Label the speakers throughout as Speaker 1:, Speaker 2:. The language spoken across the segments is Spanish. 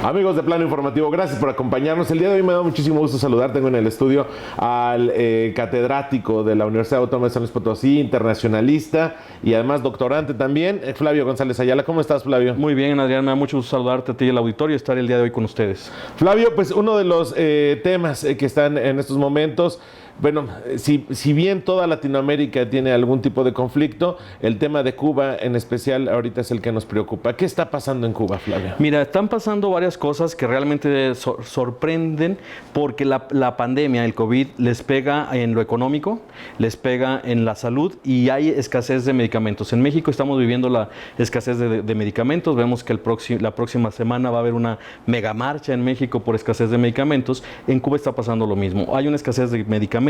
Speaker 1: Amigos de Plano Informativo, gracias por acompañarnos. El día de hoy me da muchísimo gusto saludar. Tengo en el estudio al catedrático de la Universidad Autónoma de San Luis Potosí, internacionalista y además doctorante también, Flavio González Ayala. ¿Cómo estás, Flavio?
Speaker 2: Muy bien, Adrián, me da mucho gusto saludarte a ti y al auditorio y estar el día de hoy con ustedes.
Speaker 1: Flavio, pues uno de los temas que están en estos momentos, bueno, si bien toda Latinoamérica tiene algún tipo de conflicto, el tema de Cuba en especial ahorita es el que nos preocupa. ¿Qué está pasando en Cuba, Flavio?
Speaker 2: Mira, están pasando varias cosas que realmente sorprenden porque la pandemia, el COVID, les pega en lo económico, les pega en la salud y hay escasez de medicamentos. En México estamos viviendo la escasez de medicamentos. Vemos que la próxima semana va a haber una mega marcha en México por escasez de medicamentos. En Cuba está pasando lo mismo. Hay una escasez de medicamentos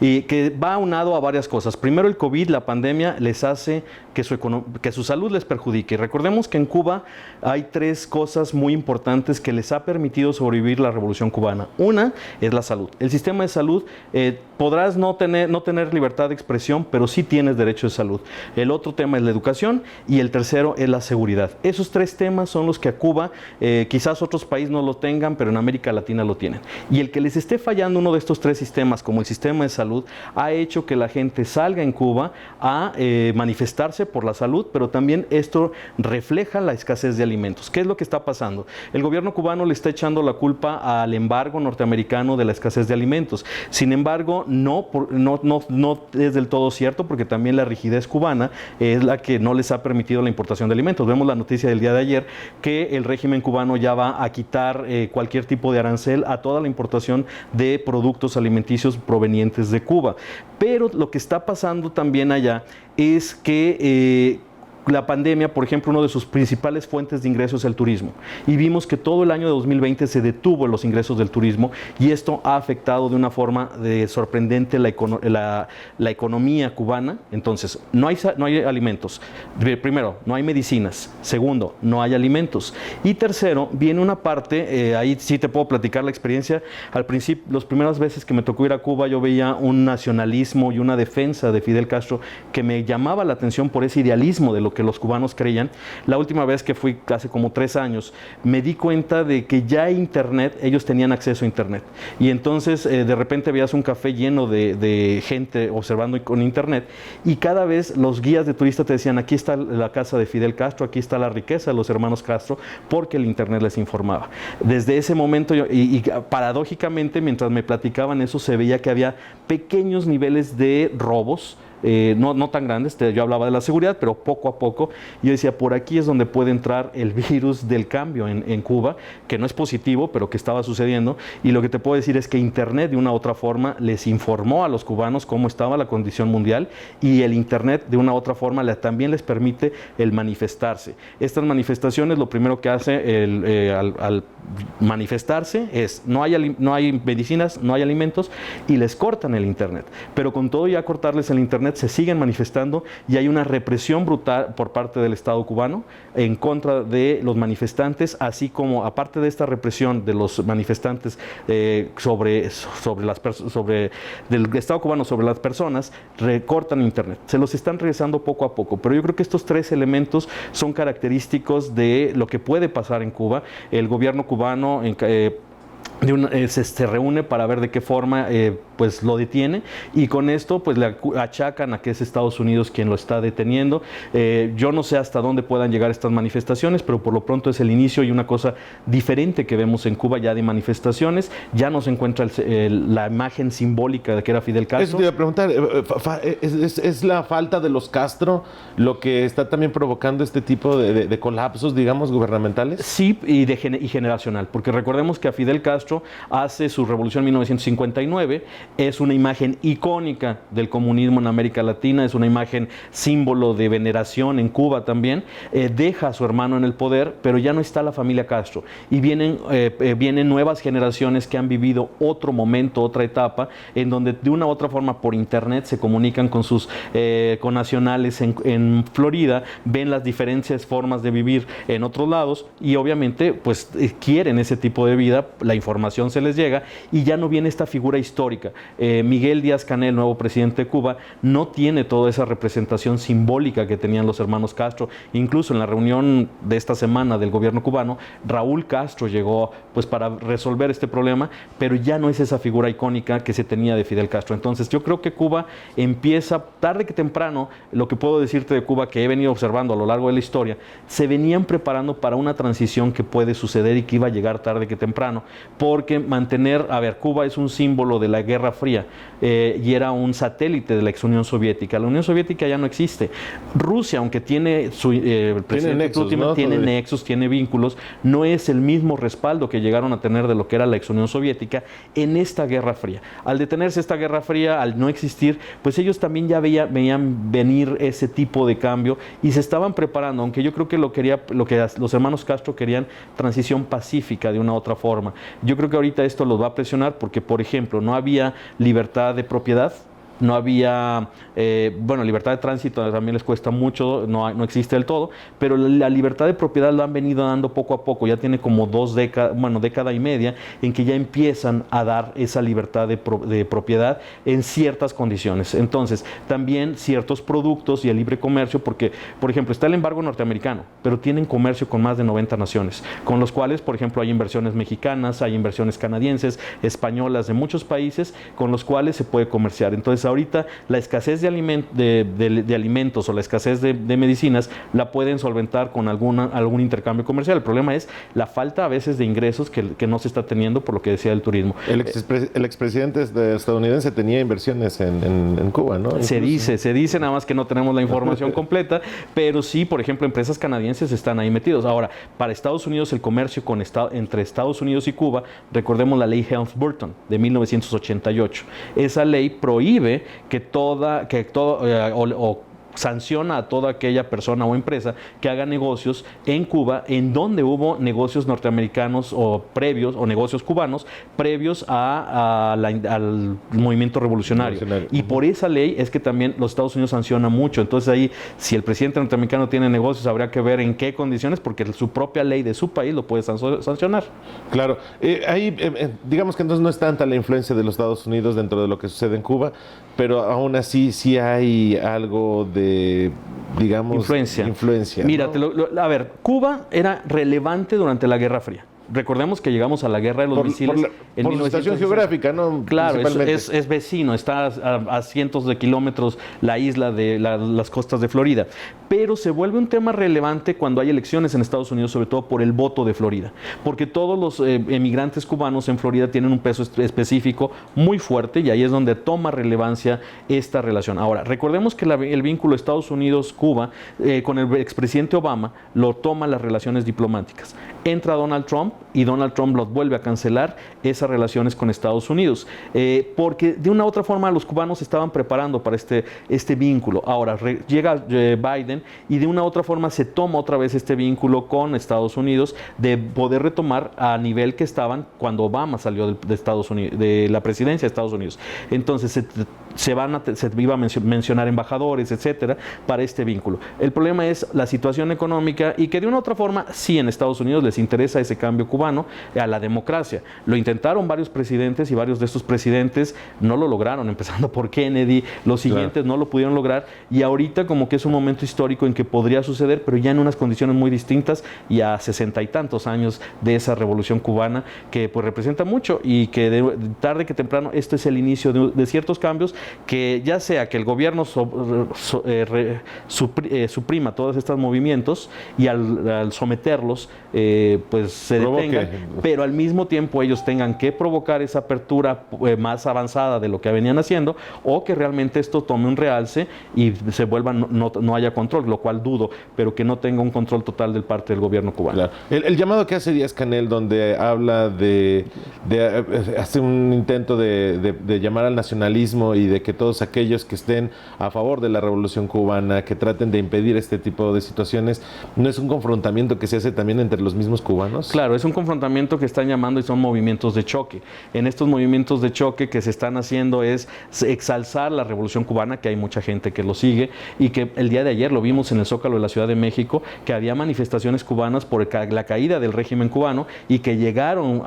Speaker 2: y que va aunado a varias cosas. Primero, el COVID, la pandemia, les hace que su salud les perjudique. Recordemos que en Cuba hay tres cosas muy importantes que les ha permitido sobrevivir la Revolución Cubana. Una es la salud. El sistema de salud, podrás no tener libertad de expresión, pero sí tienes derecho de salud. El otro tema es la educación y el tercero es la seguridad. Esos tres temas son los que a Cuba, quizás otros países no lo tengan, pero en América Latina lo tienen. Y el que les esté fallando uno de estos tres sistemas, como el sistema de salud, ha hecho que la gente salga en Cuba a manifestarse por la salud, pero también esto refleja la escasez de alimentos. ¿Qué es lo que está pasando? El gobierno cubano le está echando la culpa al embargo norteamericano de la escasez de alimentos. Sin embargo, no es del todo cierto, porque también la rigidez cubana es la que no les ha permitido la importación de alimentos. Vemos la noticia del día de ayer que el régimen cubano ya va a quitar cualquier tipo de arancel a toda la importación de productos alimenticios provenientes de Cuba. Pero lo que está pasando también allá es que la pandemia, por ejemplo, una de sus principales fuentes de ingresos es el turismo. Y vimos que todo el año de 2020 se detuvo los ingresos del turismo y esto ha afectado de una forma sorprendente la economía cubana. Entonces, no hay alimentos. Primero, no hay medicinas. Segundo, no hay alimentos. Y tercero, viene una parte, ahí sí te puedo platicar la experiencia. Al principio, las primeras veces que me tocó ir a Cuba, yo veía un nacionalismo y una defensa de Fidel Castro que me llamaba la atención por ese idealismo de lo que los cubanos creían. La última vez que fui, hace como 3 años, me di cuenta de que ya internet, ellos tenían acceso a internet. Y entonces de repente veías un café lleno de gente observando con internet y cada vez los guías de turistas te decían, aquí está la casa de Fidel Castro, aquí está la riqueza de los hermanos Castro, porque el internet les informaba. Desde ese momento, paradójicamente, mientras me platicaban eso, se veía que había pequeños niveles de robos, no tan grandes. Yo hablaba de la seguridad, pero poco a poco yo decía, por aquí es donde puede entrar el virus del cambio en Cuba, que no es positivo, pero que estaba sucediendo. Y lo que te puedo decir es que internet de una u otra forma les informó a los cubanos cómo estaba la condición mundial, y el internet de una u otra forma también les permite el manifestarse. Estas manifestaciones, lo primero que hace al manifestarse es no hay medicinas, no hay alimentos, y les cortan el internet. Pero con todo ya cortarles el internet, se siguen manifestando y hay una represión brutal por parte del Estado cubano en contra de los manifestantes, así como, aparte de esta represión de los manifestantes del Estado cubano sobre las personas, recortan internet. Se los están regresando poco a poco, pero yo creo que estos tres elementos son característicos de lo que puede pasar en Cuba. El gobierno cubano se reúne para ver de qué forma pues lo detiene, y con esto pues le achacan a que es Estados Unidos quien lo está deteniendo. Yo no sé hasta dónde puedan llegar estas manifestaciones, pero por lo pronto es el inicio y una cosa diferente que vemos en Cuba ya de manifestaciones. Ya no se encuentra la imagen simbólica de que era Fidel Castro.
Speaker 1: Eso te iba a preguntar, ¿es la falta de los Castro lo que está también provocando este tipo de colapsos, digamos, gubernamentales?
Speaker 2: Sí, y generacional, porque recordemos que a Fidel Castro hace su revolución en 1959, es una imagen icónica del comunismo en América Latina, es una imagen símbolo de veneración en Cuba también. Deja a su hermano en el poder, pero ya no está la familia Castro, y vienen nuevas generaciones que han vivido otro momento, otra etapa, en donde de una u otra forma por internet se comunican con sus connacionales en Florida, ven las diferentes formas de vivir en otros lados y obviamente pues quieren ese tipo de vida, la información se les llega y ya no viene esta figura histórica. Miguel Díaz-Canel, nuevo presidente de Cuba, no tiene toda esa representación simbólica que tenían los hermanos Castro. Incluso en la reunión de esta semana del gobierno cubano, Raúl Castro llegó pues para resolver este problema, pero ya no es esa figura icónica que se tenía de Fidel Castro. Entonces yo creo que Cuba empieza, tarde que temprano, lo que puedo decirte de Cuba que he venido observando a lo largo de la historia, se venían preparando para una transición que puede suceder y que iba a llegar tarde que temprano, porque Cuba es un símbolo de la Guerra Fría y era un satélite de la ex Unión Soviética. La Unión Soviética ya no existe. Rusia, aunque tiene el presidente Putin, ¿no? Tiene nexos, tiene vínculos, no es el mismo respaldo que llegaron a tener de lo que era la ex Unión Soviética en esta Guerra Fría. Al detenerse esta Guerra Fría, al no existir, pues ellos también ya veían venir ese tipo de cambio y se estaban preparando, aunque yo creo que lo que los hermanos Castro querían, transición pacífica de una u otra forma. Yo creo que ahorita esto los va a presionar porque, por ejemplo, no había libertad de propiedad, no había, libertad de tránsito también les cuesta mucho, no existe del todo, pero la libertad de propiedad lo han venido dando poco a poco, ya tiene como década y media, en que ya empiezan a dar esa libertad de propiedad en ciertas condiciones. Entonces, también ciertos productos y el libre comercio, porque, por ejemplo, está el embargo norteamericano, pero tienen comercio con más de 90 naciones, con los cuales, por ejemplo, hay inversiones mexicanas, hay inversiones canadienses, españolas de muchos países, con los cuales se puede comerciar. Entonces, ahorita la escasez de alimentos o la escasez de medicinas la pueden solventar con algún intercambio comercial. El problema es la falta a veces de ingresos que no se está teniendo por lo que decía del turismo.
Speaker 1: El expresidente estadounidense tenía inversiones en Cuba, ¿no?
Speaker 2: Se dice, nada más que no tenemos la información completa, pero sí, por ejemplo, empresas canadienses están ahí metidos. Ahora, para Estados Unidos, el comercio entre Estados Unidos y Cuba, recordemos la ley Helms-Burton de 1988. Esa ley prohíbe sanciona a toda aquella persona o empresa que haga negocios en Cuba en donde hubo negocios norteamericanos o negocios cubanos previos al movimiento revolucionario. Y por esa ley es que también los Estados Unidos sancionan mucho. Entonces ahí, si el presidente norteamericano tiene negocios, habría que ver en qué condiciones, porque su propia ley de su país lo puede sancionar.
Speaker 1: Claro. Digamos que entonces no es tanta la influencia de los Estados Unidos dentro de lo que sucede en Cuba, pero aún así sí hay algo de, digamos, influencia.
Speaker 2: Mira,
Speaker 1: ¿no?
Speaker 2: a ver, Cuba era relevante durante la Guerra Fría. Recordemos que llegamos a la guerra de los misiles
Speaker 1: por su situación geográfica, ¿no?
Speaker 2: Claro, es vecino, está a cientos de kilómetros la isla de las costas de Florida. Pero se vuelve un tema relevante cuando hay elecciones en Estados Unidos, sobre todo por el voto de Florida. Porque todos los emigrantes cubanos en Florida tienen un peso específico muy fuerte y ahí es donde toma relevancia esta relación. Ahora, recordemos que el vínculo Estados Unidos-Cuba con el expresidente Obama lo toma las relaciones diplomáticas. Entra Donald Trump y Donald Trump los vuelve a cancelar esas relaciones con Estados Unidos, porque de una u otra forma los cubanos estaban preparando para este vínculo. Ahora llega Biden y de una u otra forma se toma otra vez este vínculo con Estados Unidos de poder retomar a nivel que estaban cuando Obama salió de Estados Unidos, de la presidencia de Estados Unidos. Entonces se iba a mencionar embajadores, etcétera, para este vínculo. El problema es la situación económica y que de una u otra forma sí en Estados Unidos les interesa ese cambio cubano a la democracia. Lo intentaron varios presidentes y varios de estos presidentes no lo lograron, empezando por Kennedy, los siguientes no lo pudieron lograr y ahorita como que es un momento histórico en que podría suceder, pero ya en unas condiciones muy distintas y a 60 y tantos años de esa revolución cubana que pues representa mucho y que tarde que temprano este es el inicio de ciertos cambios que ya sea que el gobierno suprima todos estos movimientos y al someterlos pues se detengan, pero al mismo tiempo ellos tengan que provocar esa apertura más avanzada de lo que venían haciendo o que realmente esto tome un realce y se vuelva, no haya control, lo cual dudo, pero que no tenga un control total del parte del gobierno cubano.
Speaker 1: Claro. El llamado que hace Díaz-Canel, donde habla hace un intento de llamar al nacionalismo y de que todos aquellos que estén a favor de la revolución cubana, que traten de impedir este tipo de situaciones, ¿no es un confrontamiento que se hace también entre los mismos cubanos?
Speaker 2: Claro, es un confrontamiento que están llamando y son movimientos de choque. En estos movimientos de choque que se están haciendo es exalzar la Revolución Cubana, que hay mucha gente que lo sigue, y que el día de ayer lo vimos en el Zócalo de la Ciudad de México, que había manifestaciones cubanas por la caída del régimen cubano y que llegaron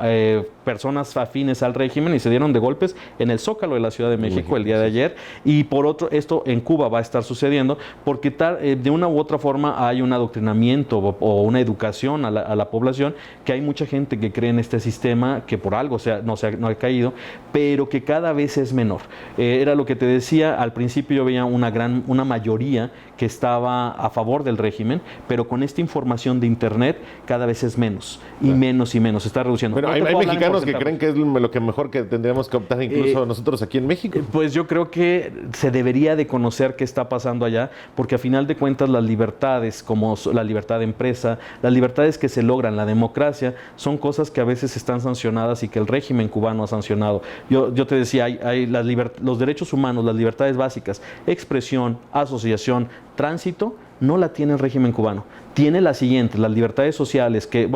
Speaker 2: personas afines al régimen y se dieron de golpes en el Zócalo de la Ciudad de México el día de ayer. Y por otro, esto en Cuba va a estar sucediendo porque de una u otra forma hay un adoctrinamiento o una educación a la población, que hay mucha gente que cree en este sistema que por algo no ha caído, pero que cada vez es menor. Era lo que te decía, al principio yo veía una mayoría que estaba a favor del régimen, pero con esta información de internet cada vez es menos y menos y menos, se está reduciendo.
Speaker 1: Pero hay mexicanos que creen que es lo que mejor que tendríamos que optar incluso nosotros aquí en México.
Speaker 2: Pues yo creo que se debería de conocer qué está pasando allá, porque a final de cuentas las libertades, como la libertad de empresa, las libertades que se logran, la democracia, son cosas que a veces están sancionadas y que el régimen cubano ha sancionado. Yo te decía, hay los derechos humanos, las libertades básicas, expresión, asociación, tránsito, no la tiene el régimen cubano. Tiene las siguientes, las libertades sociales, que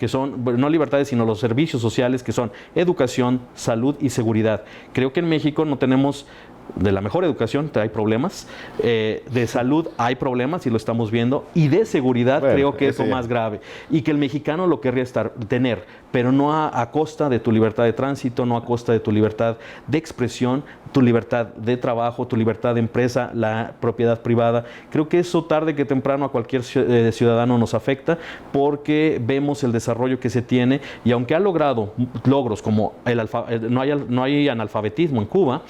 Speaker 2: son, no libertades, sino los servicios sociales, que son educación, salud y seguridad. Creo que en México no tenemos de la mejor educación, hay problemas, de salud hay problemas y lo estamos viendo, y de seguridad creo que es lo más grave, y que el mexicano lo querría tener, pero no a costa de tu libertad de tránsito, no a costa de tu libertad de expresión, tu libertad de trabajo, tu libertad de empresa, la propiedad privada. Creo que eso tarde que temprano a cualquier ciudadano nos afecta, porque vemos el desarrollo que se tiene, y aunque ha logrado logros como no hay analfabetismo en Cuba,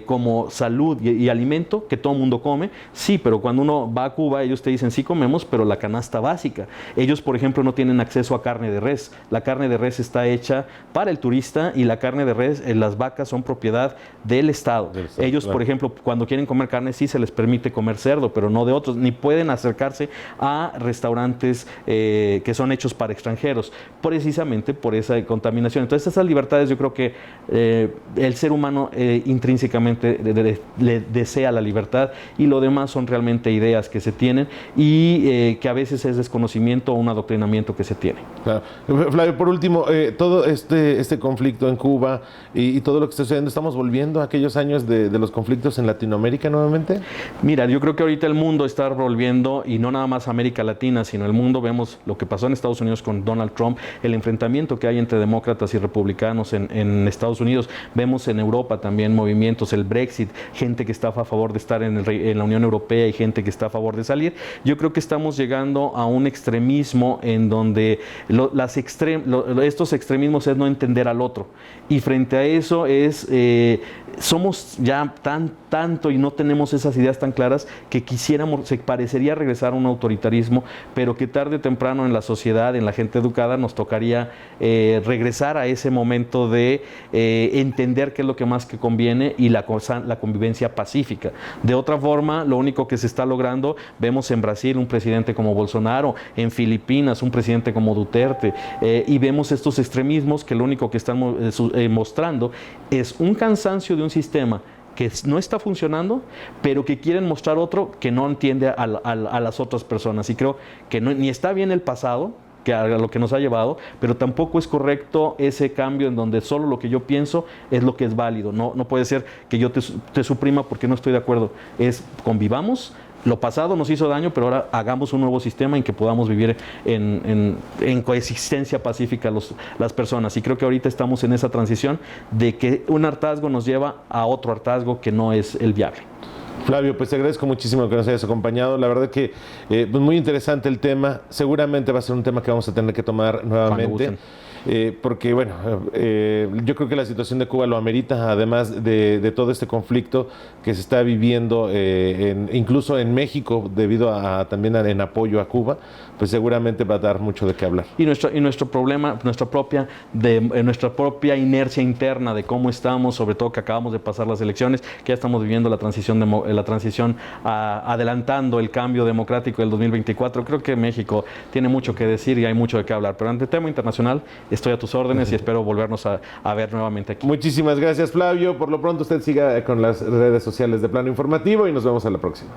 Speaker 2: como salud y alimento, que todo el mundo come, sí, pero cuando uno va a Cuba, ellos te dicen, sí comemos, pero la canasta básica. Ellos, por ejemplo, no tienen acceso a carne de res. La carne de res está hecha para el turista, y la carne de res, las vacas son propiedad del Estado. Ellos, claro, por ejemplo, cuando quieren comer carne, sí se les permite comer cerdo, pero no de otros, ni pueden acercarse a restaurantes que son hechos para extranjeros, precisamente por esa contaminación. Entonces, esas libertades, yo creo que el ser humano intrínsecamente le desea la libertad, y lo demás son realmente ideas que se tienen y que a veces es desconocimiento o un adoctrinamiento que se tiene.
Speaker 1: Claro. Flavio, por último, todo este conflicto en Cuba y todo lo que está sucediendo, ¿estamos volviendo a aquellos años de los conflictos en Latinoamérica nuevamente?
Speaker 2: Mira, yo creo que ahorita el mundo está volviendo, y no nada más América Latina, sino el mundo. Vemos lo que pasó en Estados Unidos con Donald Trump, el enfrentamiento que hay entre demócratas y republicanos en Estados Unidos. Vemos en Europa también movimientos, el Brexit, gente que está a favor de estar en la Unión Europea y gente que está a favor de salir. Yo creo que estamos llegando a un extremismo en donde estos extremismos es no entender al otro, y frente a eso somos ya tanto y no tenemos esas ideas tan claras que se parecería regresar a un autoritarismo, pero que tarde o temprano en la sociedad, en la gente educada, nos tocaría regresar a ese momento de entender qué es lo que más que conviene, y la convivencia pacífica. De otra forma, lo único que se está logrando, vemos en Brasil un presidente como Bolsonaro, en Filipinas un presidente como Duterte, y vemos estos extremismos que lo único que están mostrando es un cansancio de un sistema que no está funcionando, pero que quieren mostrar otro que no entiende a las otras personas. Y creo que ni está bien el pasado, que a lo que nos ha llevado, pero tampoco es correcto ese cambio en donde solo lo que yo pienso es lo que es válido. No puede ser que yo te suprima porque no estoy de acuerdo. Convivamos. Lo pasado nos hizo daño, pero ahora hagamos un nuevo sistema en que podamos vivir en coexistencia pacífica las personas. Y creo que ahorita estamos en esa transición de que un hartazgo nos lleva a otro hartazgo que no es el viable.
Speaker 1: Flavio, pues te agradezco muchísimo que nos hayas acompañado. La verdad que pues muy interesante el tema. Seguramente va a ser un tema que vamos a tener que tomar nuevamente. Porque bueno, yo creo que la situación de Cuba lo amerita, además de todo este conflicto que se está viviendo incluso en México, debido también en apoyo a Cuba, pues seguramente va a dar mucho de qué hablar.
Speaker 2: Y nuestro problema, nuestra propia inercia interna de cómo estamos, sobre todo que acabamos de pasar las elecciones, que ya estamos viviendo la transición adelantando el cambio democrático del 2024. Creo que México tiene mucho que decir y hay mucho de qué hablar, pero ante el tema internacional estoy a tus órdenes y espero volvernos a ver nuevamente aquí.
Speaker 1: Muchísimas gracias, Flavio. Por lo pronto usted siga con las redes sociales de Plano Informativo y nos vemos a la próxima.